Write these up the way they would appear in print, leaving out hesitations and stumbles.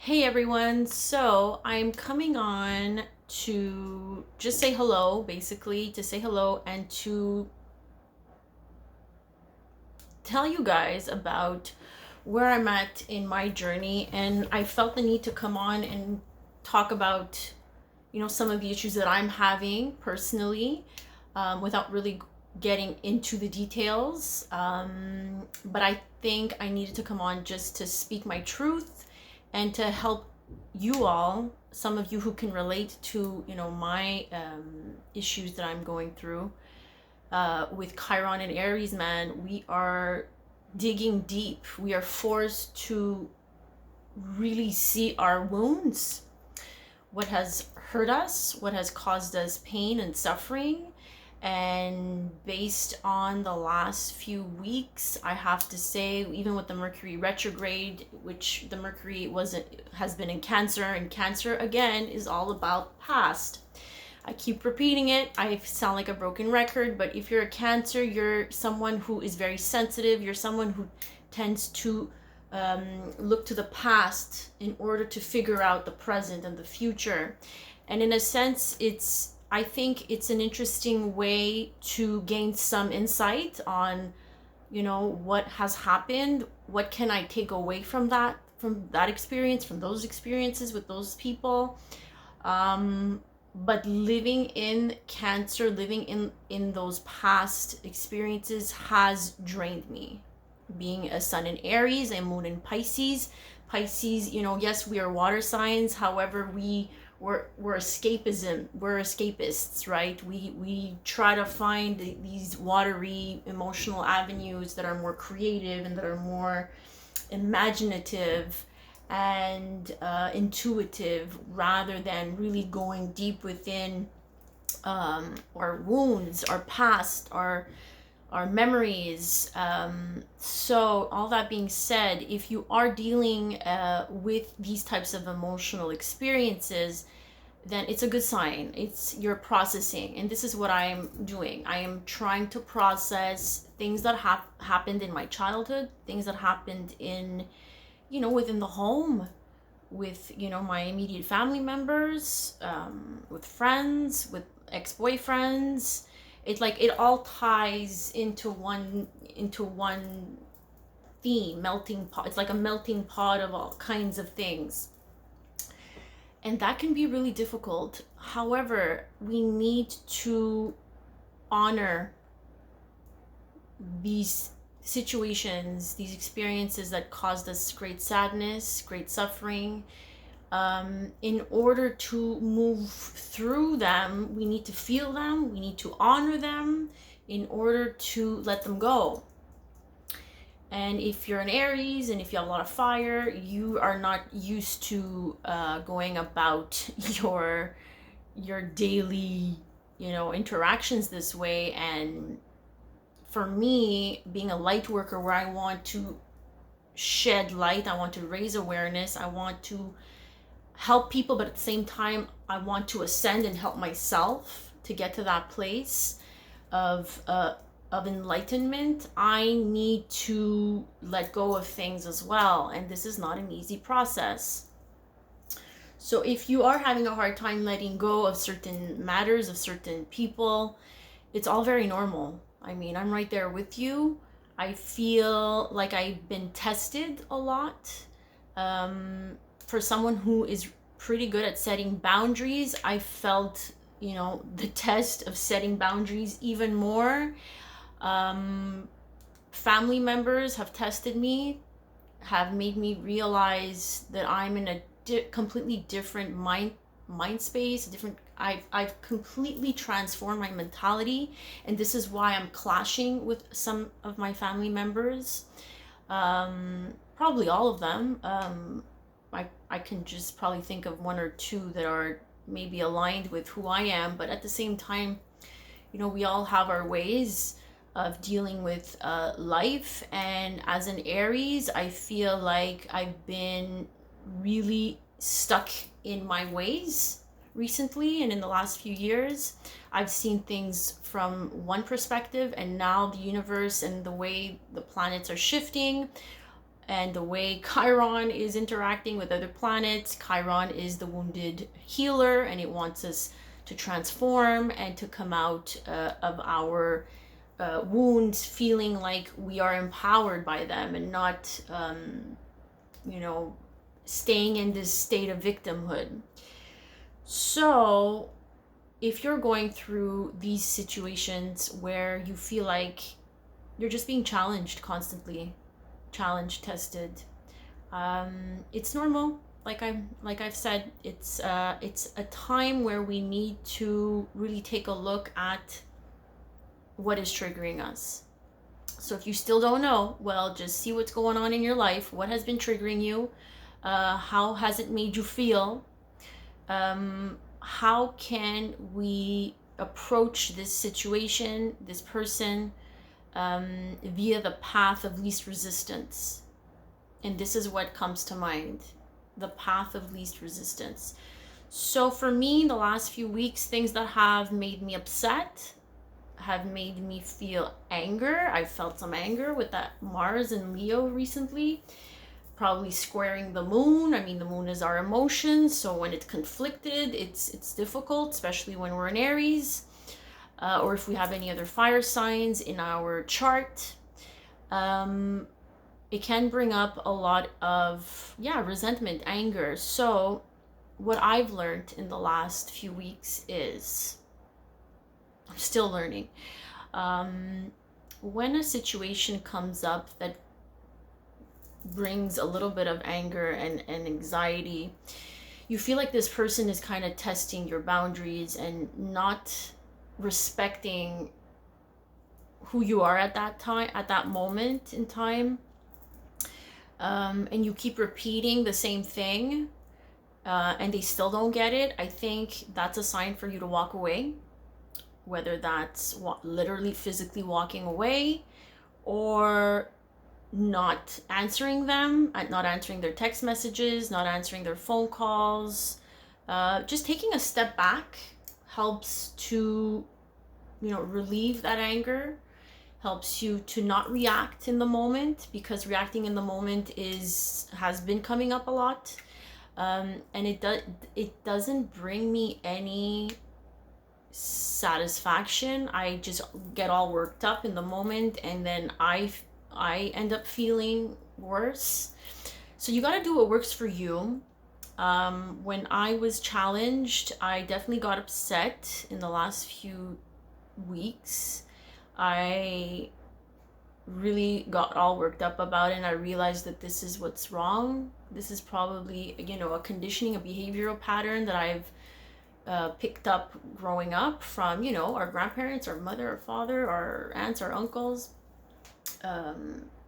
Hey everyone, so I'm coming on to just say hello, basically, to say hello and to tell you guys about where I'm at in my journey. And I felt the need to come on and talk about, some of the issues that I'm having personally, without really getting into the details. But I think I needed to come on just to speak my truth and to help you all, some of you who can relate to, my issues that I'm going through with Chiron and Aries, man. We are digging deep. We are forced to really see our wounds, what has hurt us, what has caused us pain and suffering. And based on the last few weeks, I have to say, even with the Mercury retrograde, which the Mercury wasn't has been in Cancer, and Cancer again is all about past. I keep repeating it. I sound like a broken record, but if you're a Cancer, you're someone who is very sensitive. You're someone who tends to look to the past in order to figure out the present and the future. And in a sense, I think it's an interesting way to gain some insight on, what has happened, what can I take away from that experience, from those experiences with those people. But living in Cancer, living in those past experiences has drained me. Being a sun in Aries and moon in Pisces, yes, we are water signs. However, we're escapists, right? We try to find these watery emotional avenues that are more creative and that are more imaginative and intuitive, rather than really going deep within our wounds, our past, our memories. So all that being said, if you are dealing with these types of emotional experiences, then it's a good sign. It's you're processing, and this is what I am doing. I am trying to process things that happened in my childhood, things that happened in, within the home, with, my immediate family members, with friends, with ex-boyfriends. It's like it all ties into one theme, melting pot. It's like a melting pot of all kinds of things, and that can be really difficult. However, we need to honor these situations, these experiences that caused us great sadness, great suffering. In order to move through them, we need to feel them, we need to honor them in order to let them go. And if you're an Aries and if you have a lot of fire, you are not used to going about your daily, interactions this way. And for me, being a light worker, where I want to shed light, I want to raise awareness, I want to help people, but at the same time, I want to ascend and help myself to get to that place of enlightenment. I need to let go of things as well, and this is not an easy process. So if you are having a hard time letting go of certain matters, of certain people, it's all very normal. I mean, I'm right there with you. I feel like I've been tested a lot. For someone who is pretty good at setting boundaries, I felt, the test of setting boundaries even more. Family members have tested me, have made me realize that I'm in a completely different mind space, different. I've completely transformed my mentality, and this is why I'm clashing with some of my family members. Probably all of them. I can just probably think of one or two that are maybe aligned with who I am, but at the same time, we all have our ways of dealing with life. And as an Aries, I feel like I've been really stuck in my ways recently, and in the last few years I've seen things from one perspective, and now the universe and the way the planets are shifting, and the way Chiron is interacting with other planets. Chiron is the wounded healer, and it wants us to transform and to come out of our wounds feeling like we are empowered by them and not, staying in this state of victimhood. So, if you're going through these situations where you feel like you're just being challenged constantly, challenged, tested, it's normal. Like I've said, it's a time where we need to really take a look at what is triggering us. So if you still don't know, well, just see what's going on in your life. What has been triggering you? How has it made you feel? How can we approach this situation, this person, via the path of least resistance? And this is what comes to mind, the path of least resistance. So for me, the last few weeks, things that have made me upset, have made me feel anger. I felt some anger with that Mars and Leo recently, probably squaring the moon. I mean, the moon is our emotions, so when it's conflicted, it's difficult, especially when we're in Aries, or if we have any other fire signs in our chart. It can bring up a lot of, resentment, anger. So what I've learned in the last few weeks is, I'm still learning, when a situation comes up that brings a little bit of anger and anxiety, you feel like this person is kind of testing your boundaries and not respecting who you are at that time, at that moment in time. And you keep repeating the same thing, and they still don't get it. I think that's a sign for you to walk away, whether that's literally physically walking away, or not answering them, not answering their text messages, not answering their phone calls. Just taking a step back helps to, relieve that anger, helps you to not react in the moment, because reacting in the moment has been coming up a lot, and it doesn't bring me any satisfaction. I just get all worked up in the moment, and then I end up feeling worse. So you got to do what works for you. When I was challenged, I definitely got upset in the last few weeks. I really got all worked up about it, and I realized that this is what's wrong. This is probably, a conditioning, a behavioral pattern that I've picked up growing up from, our grandparents, our mother, our father, our aunts, our uncles.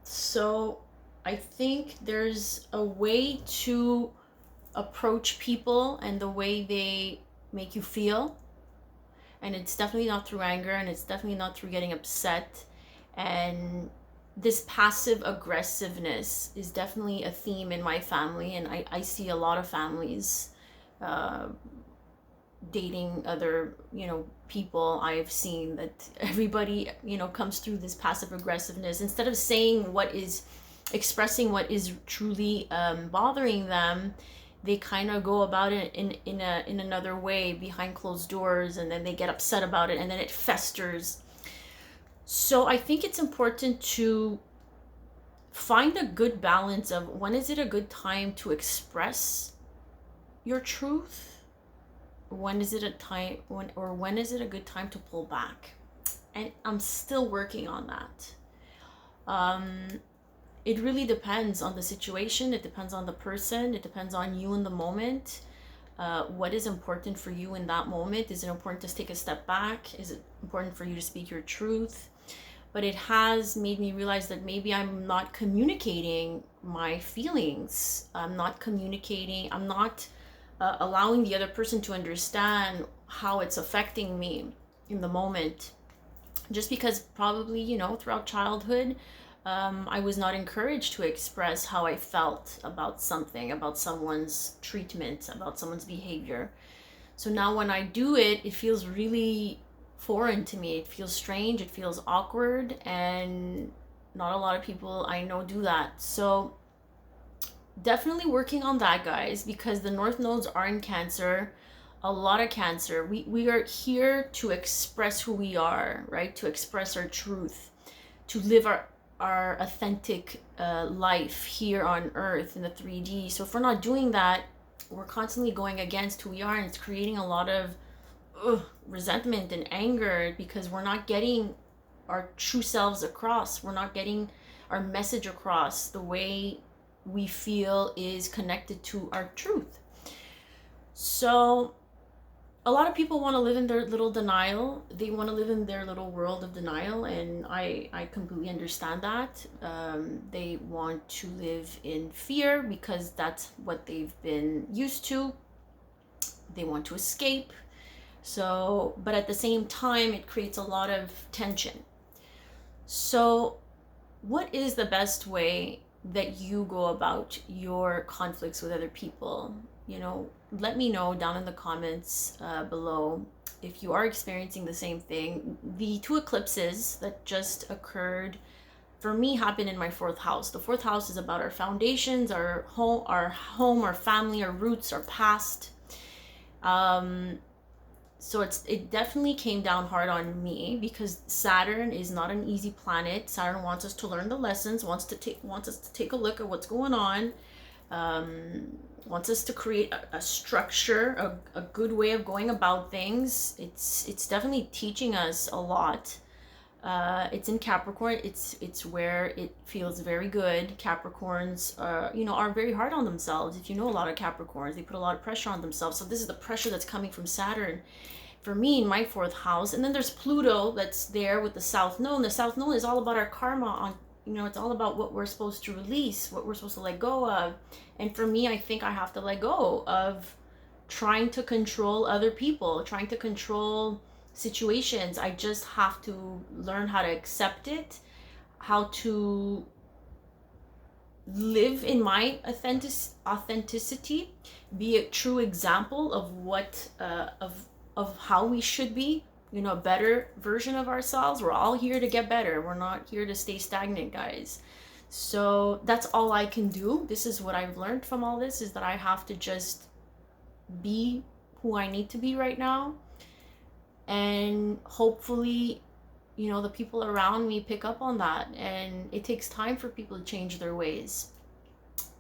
So I think there's a way to approach people and the way they make you feel. And it's definitely not through anger, and it's definitely not through getting upset. And this passive aggressiveness is definitely a theme in my family. And I see a lot of families dating other, people. I've seen that everybody, comes through this passive aggressiveness. Instead of expressing what is truly bothering them, they kind of go about it in another way behind closed doors, and then they get upset about it, and then it festers. So I think it's important to find a good balance of when is it a good time to express your truth, when is it a good time to pull back. And I'm still working on that. It really depends on the situation. It depends on the person. It depends on you in the moment. What is important for you in that moment? Is it important to take a step back? Is it important for you to speak your truth? But it has made me realize that maybe I'm not communicating my feelings. I'm not allowing the other person to understand how it's affecting me in the moment. Just because probably, throughout childhood, I was not encouraged to express how I felt about something, about someone's treatment, about someone's behavior. So now when I do it, it feels really foreign to me. It feels strange, it feels awkward, and not a lot of people I know do that. So definitely working on that, guys, because the North Nodes are in Cancer, a lot of Cancer. We are here to express who we are, right? To express our truth, to live our authentic life here on Earth in the 3D. So if we're not doing that, we're constantly going against who we are, and it's creating a lot of resentment and anger because we're not getting our true selves across. We're not getting our message across the way we feel is connected to our truth. So a lot of people want to live in their little denial. They want to live in their little world of denial, and I completely understand that. They want to live in fear because that's what they've been used to. They want to escape. So, but at the same time, it creates a lot of tension. So, what is the best way that you go about your conflicts with other people? You know, let me know down in the comments below if you are experiencing the same thing. The two eclipses that just occurred for me happened in my fourth house. The fourth house is about our foundations, our home, our family, our roots, our past. So it definitely came down hard on me because Saturn is not an easy planet. Saturn wants us to learn the lessons, wants us to take a look at what's going on, wants us to create a structure, a good way of going about things. It's definitely teaching us a lot. It's in Capricorn. It's where it feels very good. Capricorns, are very hard on themselves. If you know a lot of Capricorns, they put a lot of pressure on themselves. So this is the pressure that's coming from Saturn for me in my fourth house. And then there's Pluto that's there with the South Node. And the South Node is all about our karma. It's all about what we're supposed to release, what we're supposed to let go of. And for me, I think I have to let go of trying to control other people, trying to control situations. I just have to learn how to accept it, how to live in my authenticity, be a true example of what of how we should be, a better version of ourselves. We're all here to get better. We're not here to stay stagnant, guys. So that's all I can do. This is what I've learned from all this, is that I have to just be who I need to be right now. And hopefully, the people around me pick up on that. And it takes time for people to change their ways,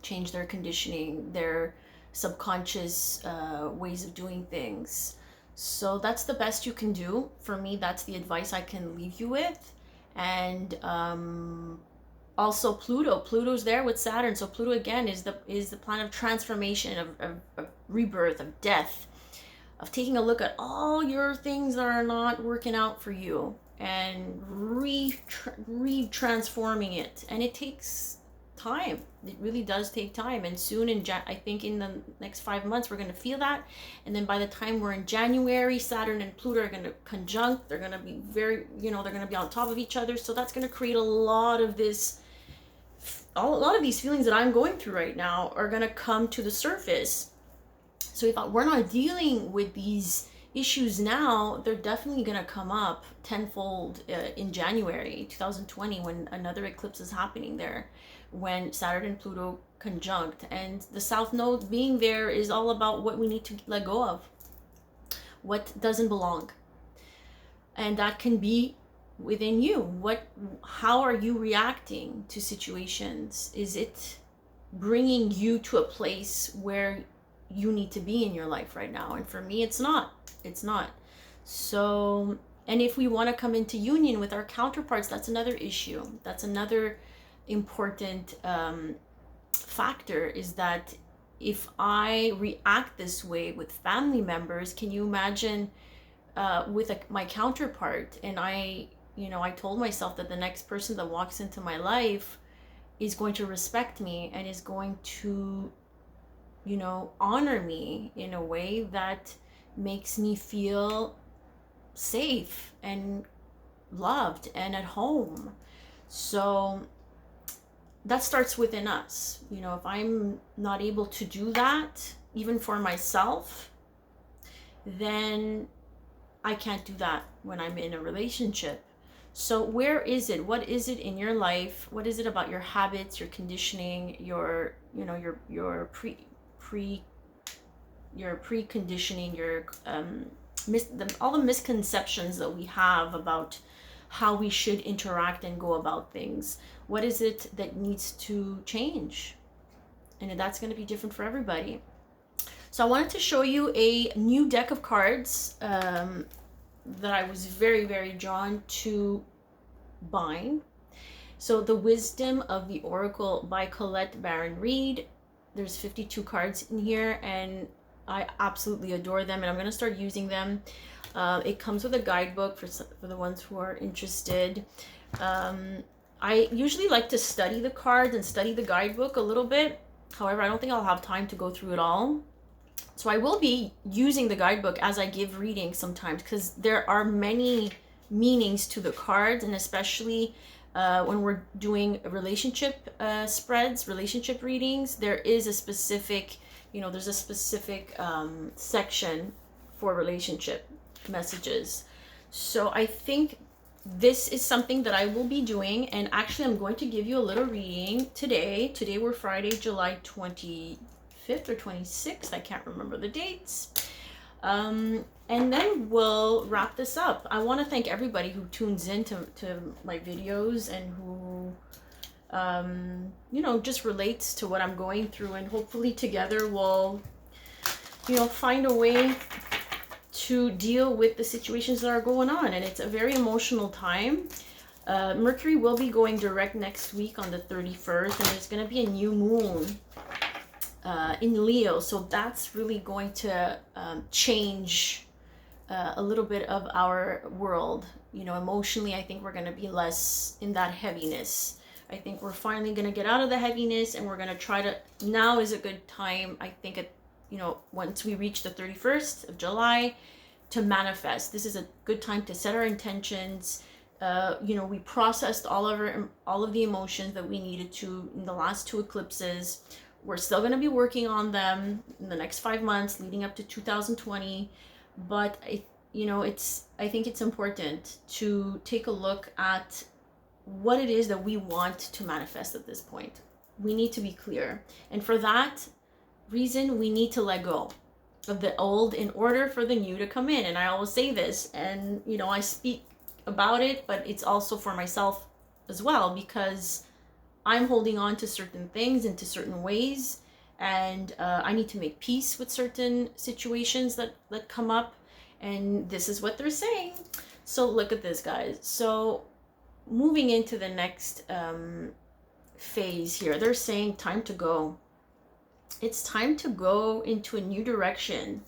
change their conditioning, their subconscious ways of doing things. So that's the best you can do. For me, that's the advice I can leave you with. And also Pluto's there with Saturn. So Pluto again is the planet of transformation, of rebirth, of death, of taking a look at all your things that are not working out for you and re-transforming it. And it takes time. It really does take time. And soon I think in the next 5 months, we're going to feel that. And then by the time we're in January, Saturn and Pluto are going to conjunct. They're going to be they're going to be on top of each other. So that's going to create a lot of these feelings that I'm going through right now are going to come to the surface. So if we're not dealing with these issues now, they're definitely going to come up tenfold in January 2020 when another eclipse is happening there, when Saturn and Pluto conjunct. And the South Node being there is all about what we need to let go of, what doesn't belong. And that can be within you. How are you reacting to situations? Is it bringing you to a place where you need to be in your life right now? And for me, it's not. So, and if we want to come into union with our counterparts, that's another issue. That's another important factor, is that if I react this way with family members, can you imagine with my counterpart? And I told myself that the next person that walks into my life is going to respect me and is going to honor me in a way that makes me feel safe and loved and at home. So that starts within us. If I'm not able to do that, even for myself, then I can't do that when I'm in a relationship. So where is it? What is it in your life? What is it about your habits, your conditioning, your, you know, your your preconditioning, your all the misconceptions that we have about how we should interact and go about things? What is it that needs to change? And that's going to be different for everybody. So I wanted to show you a new deck of cards that I was very, very drawn to buying. So The Wisdom of the Oracle by Colette Baron Reed. There's 52 cards in here, and I absolutely adore them, and I'm going to start using them. It comes with a guidebook for the ones who are interested. I usually like to study the cards and study the guidebook a little bit. However, I don't think I'll have time to go through it all. So I will be using the guidebook as I give readings sometimes, because there are many meanings to the cards, and especially when we're doing relationship spreads, relationship readings, there is a specific, there's a specific section for relationship messages. So I think this is something that I will be doing, and actually I'm going to give you a little reading today. Today we're Friday, July 25th or 26th. I can't remember the dates. And then we'll wrap this up. I want to thank everybody who tunes in to my videos and who, just relates to what I'm going through. And hopefully together we'll, find a way to deal with the situations that are going on. And it's a very emotional time. Mercury will be going direct next week on the 31st, and there's going to be a new moon in Leo, so that's really going to change a little bit of our world. Emotionally, I think we're going to be less in that heaviness. I think we're finally going to get out of the heaviness, and we're going to try to, now is a good time, I think, once we reach the 31st of July, to manifest. This is a good time to set our intentions. We processed all of the emotions that we needed to in the last two eclipses. We're still going to be working on them in the next 5 months leading up to 2020. But, I think it's important to take a look at what it is that we want to manifest at this point. We need to be clear. And for that reason, we need to let go of the old in order for the new to come in. And I always say this, and, I speak about it, but it's also for myself as well, because I'm holding on to certain things and to certain ways, and I need to make peace with certain situations that come up, and this is what they're saying. So look at this, guys. So moving into the next phase here, they're saying time to go. It's time to go into a new direction,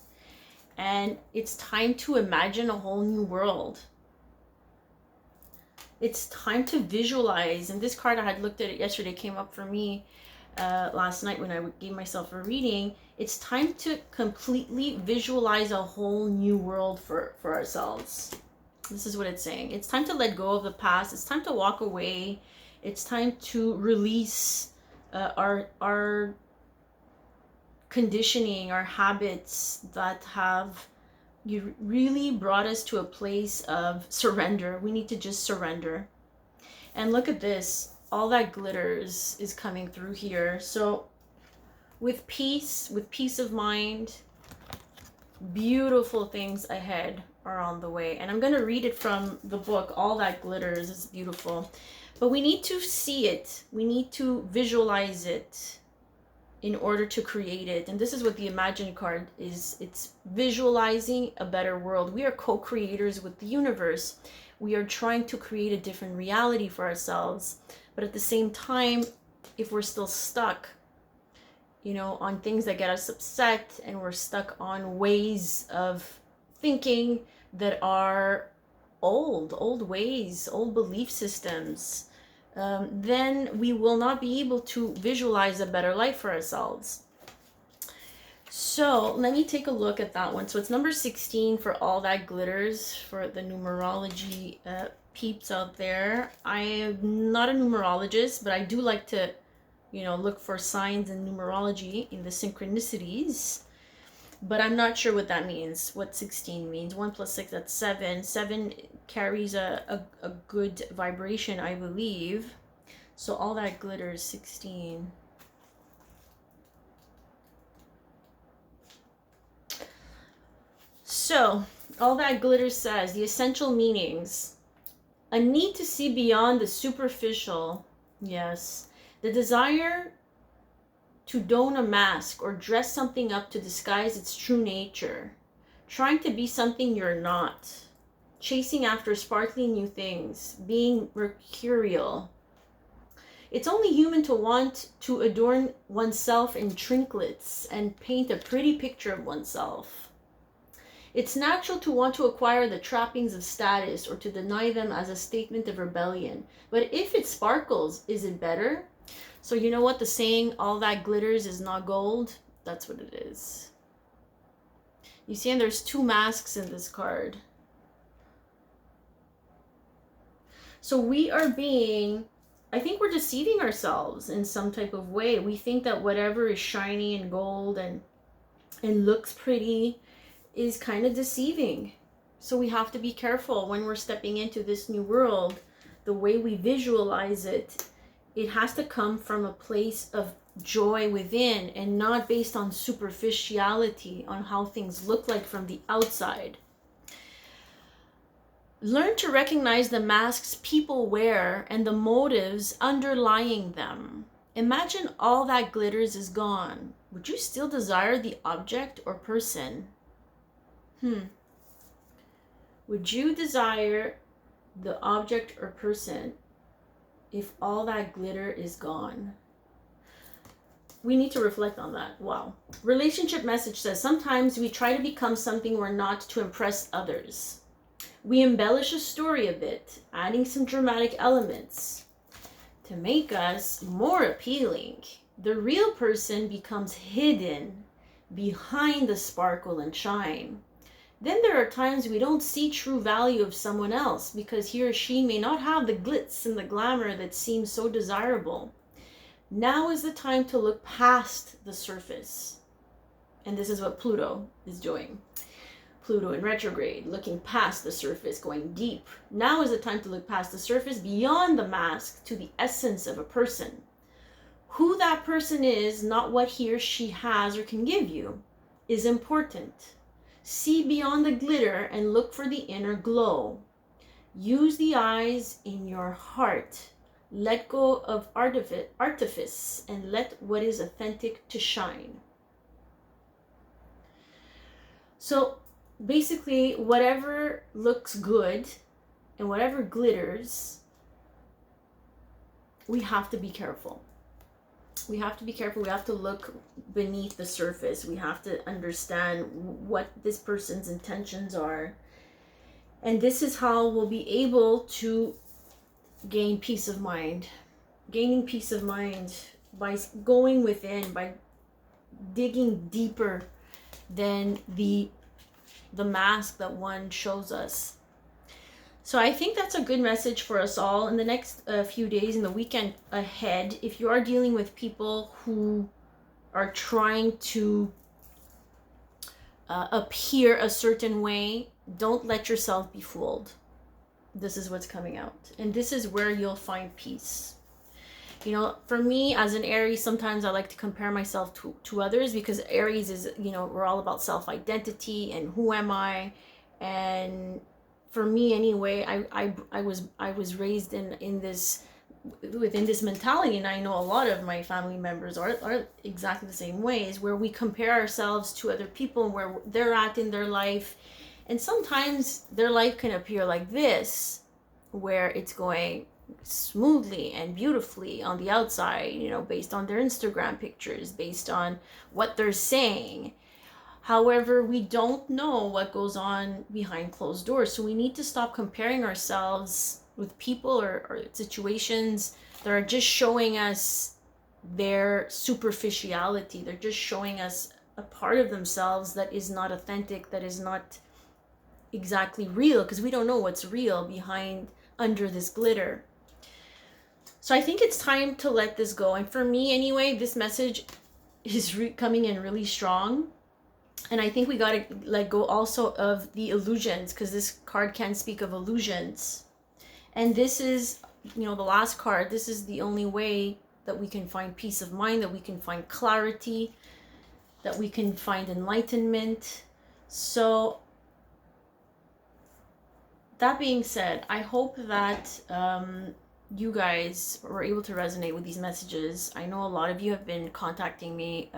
and it's time to imagine a whole new world. It's time to visualize. And this card, I had looked at it yesterday, came up for me last night when I gave myself a reading. It's time to completely visualize a whole new world for ourselves. This is what it's saying. It's time to let go of the past. It's time to walk away. It's time to release our conditioning, our habits that have you really brought us to a place of surrender. We need to just surrender. And look at this. All that glitters is coming through here. So with peace of mind, beautiful things ahead are on the way. And I'm going to read it from the book. All that glitters is beautiful. But we need to see it. We need to visualize it in order to create it. And this is what the Imagine card is. It's visualizing a better world. We are co-creators with the universe. We are trying to create a different reality for ourselves. But at the same time, if we're still stuck, on things that get us upset, and we're stuck on ways of thinking that are old ways, old belief systems, then we will not be able to visualize a better life for ourselves. So let me take a look at that one. So it's number 16 for All That Glitters, for the numerology peeps out there. I am not a numerologist, but I do like to, look for signs in numerology in the synchronicities. But I'm not sure what that means, what 16 means. 1 plus 6, that's 7. 7 carries a good vibration, I believe. So all that glitter is 16. So all that glitter says, the essential meanings: a need to see beyond the superficial, yes, the desire to don a mask or dress something up to disguise its true nature, trying to be something you're not, chasing after sparkling new things, being mercurial. It's only human to want to adorn oneself in trinkets and paint a pretty picture of oneself. It's natural to want to acquire the trappings of status or to deny them as a statement of rebellion. But if it sparkles, is it better? So you know what the saying, all that glitters is not gold? That's what it is. You see, and there's 2 masks in this card. So we are being, I think we're deceiving ourselves in some type of way. We think that whatever is shiny and gold and looks pretty is kind of deceiving. So we have to be careful when we're stepping into this new world. The way we visualize it, it has to come from a place of joy within and not based on superficiality, on how things look like from the outside. Learn to recognize the masks people wear and the motives underlying them. Imagine all that glitters is gone. Would you still desire the object or person? Would you desire the object or person if all that glitter is gone? We need to reflect on that. Wow. Relationship message says, sometimes we try to become something we're not to impress others. We embellish a story a bit, adding some dramatic elements to make us more appealing. The real person becomes hidden behind the sparkle and shine. Then there are times we don't see true value of someone else because he or she may not have the glitz and the glamour that seems so desirable. Now is the time to look past the surface. And this is what Pluto is doing. Pluto in retrograde, looking past the surface, going deep. Now is the time to look past the surface, beyond the mask, to the essence of a person. Who that person is, not what he or she has or can give you, is important. See beyond the glitter and look for the inner glow. Use the eyes in your heart. Let go of artifice and let what is authentic to shine. So basically, whatever looks good and whatever glitters, we have to be careful. We have to be careful. We have to look beneath the surface. We have to understand what this person's intentions are. And this is how we'll be able to gain peace of mind. Gaining peace of mind by going within, by digging deeper than the mask that one shows us. So I think that's a good message for us all in the next few days, in the weekend ahead. If you are dealing with people who are trying to appear a certain way, don't let yourself be fooled. This is what's coming out. And this is where you'll find peace. You know, for me as an Aries, sometimes I like to compare myself to others, because Aries is, you know, we're all about self-identity and who am I. And for me anyway, I was raised in this, within this mentality, and I know a lot of my family members are exactly the same ways, where we compare ourselves to other people and where they're at in their life. And sometimes their life can appear like this, where it's going smoothly and beautifully on the outside, you know, based on their Instagram pictures, based on what they're saying. However, we don't know what goes on behind closed doors. So we need to stop comparing ourselves with people or situations that are just showing us their superficiality. They're just showing us a part of themselves that is not authentic, that is not exactly real, because we don't know what's real behind, under this glitter. So I think it's time to let this go. And for me anyway, this message is coming in really strong. And I think we got to let go also of the illusions, because this card can speak of illusions. And this is, you know, the last card. This is the only way that we can find peace of mind, that we can find clarity, that we can find enlightenment. So that being said, I hope that you guys were able to resonate with these messages. I know a lot of you have been contacting me,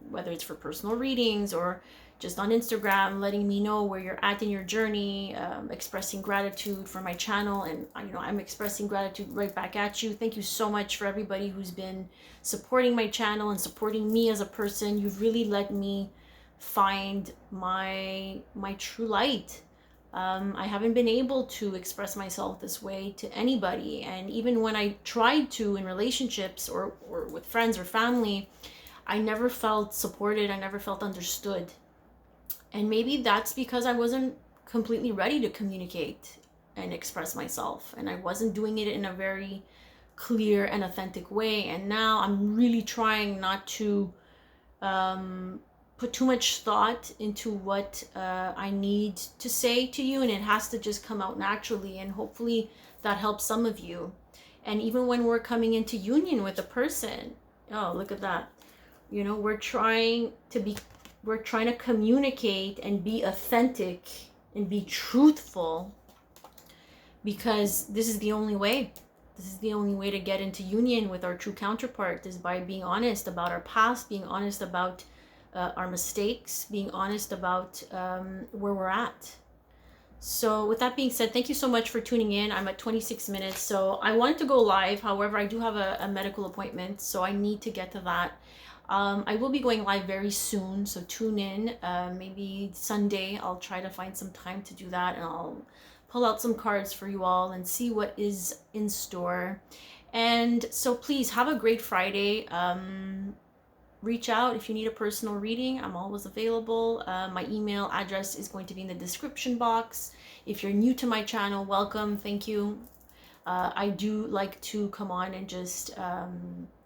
whether it's for personal readings or just on Instagram, letting me know where you're at in your journey, expressing gratitude for my channel. And you know, I'm expressing gratitude right back at you. Thank you so much for everybody who's been supporting my channel and supporting me as a person. You've really let me find my true light. I haven't been able to express myself this way to anybody. And even when I tried to in relationships or with friends or family, I never felt supported. I never felt understood. And maybe that's because I wasn't completely ready to communicate and express myself. And I wasn't doing it in a very clear and authentic way. And now I'm really trying not to put too much thought into what I need to say to you, and it has to just come out naturally, and hopefully that helps some of you. And even when we're coming into union with a person, oh, look at that, you know, we're trying to communicate and be authentic and be truthful, because this is the only way. This is the only way to get into union with our true counterpart, is by being honest about our past, being honest about our mistakes, being honest about where we're at. So with that being said, thank you so much for tuning in. I'm at 26 minutes, so I wanted to go live. However, I do have a medical appointment, so I need to get to that. I will be going live very soon, so tune in. Maybe Sunday, I'll try to find some time to do that, and I'll pull out some cards for you all and see what is in store. And so please have a great Friday. Reach out if you need a personal reading. I'm always available. My email address is going to be in the description box. If you're new to my channel, welcome. Thank you. I do like to come on and just,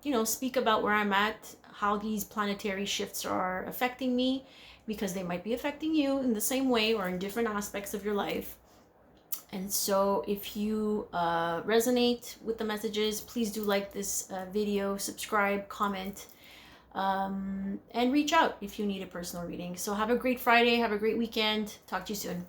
you know, speak about where I'm at, how these planetary shifts are affecting me, because they might be affecting you in the same way or in different aspects of your life. And so if you resonate with the messages, please do like this video, subscribe, comment, and reach out if you need a personal reading. So have a great Friday. Have a great weekend. Talk to you soon.